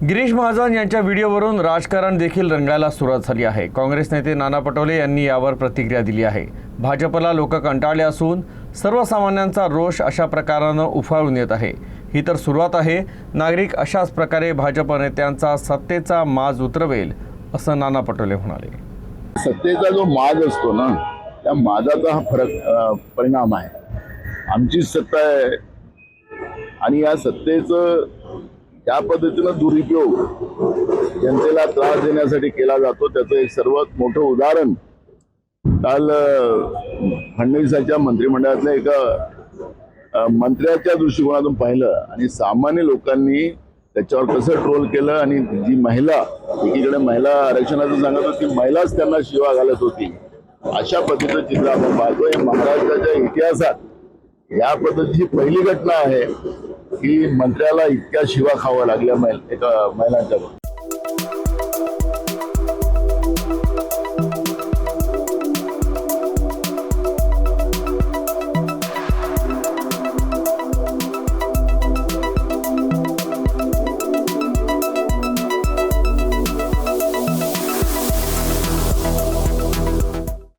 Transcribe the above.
गिरीश महाजन यांच्या व्हिडिओवरून राजकारण देखील रंगायला सुरुवात झाली आहे। काँग्रेस नेते नाना पटोले यांनी यावर प्रतिक्रिया दिली आहे। भाजपला लोक कंटाळले असून सर्वसामान्यांचा रोष अशा प्रकाराने उफाळून येत आहे। ही तर सुरुवात आहे। नागरिक अशाच प्रकारे भाजप नेत्यांचा सत्तेचा माज उतरवेल असं नाना पटोले म्हणाले। सत्तेचा जो माज असतो ना, त्या माजाचा हा परिणाम आहे। आमची सत्ता आहे आणि या सत्तेचं त्या पद्धतीनं दुरुपयोग जनतेला त्रास देण्यासाठी केला जातो। त्याचं एक सर्वात मोठं उदाहरण काल फडणवीसांच्या मंत्रिमंडळातल्या एका मंत्र्याच्या दृष्टिकोनातून पाहिलं आणि सामान्य लोकांनी त्याच्यावर कसं ट्रोल केलं। आणि जी महिला, एकीकडे महिला आरक्षणाचं सांगत होती, महिलाच त्यांना शिवा घालत होती। अशा पद्धतीचं चित्र आपण पाहतोय महाराष्ट्राच्या इतिहासात। या पद्धतीची पहिली घटना आहे की मंत्र्याला इतक्या शिवा खावा लागल्या एका महिलांच्या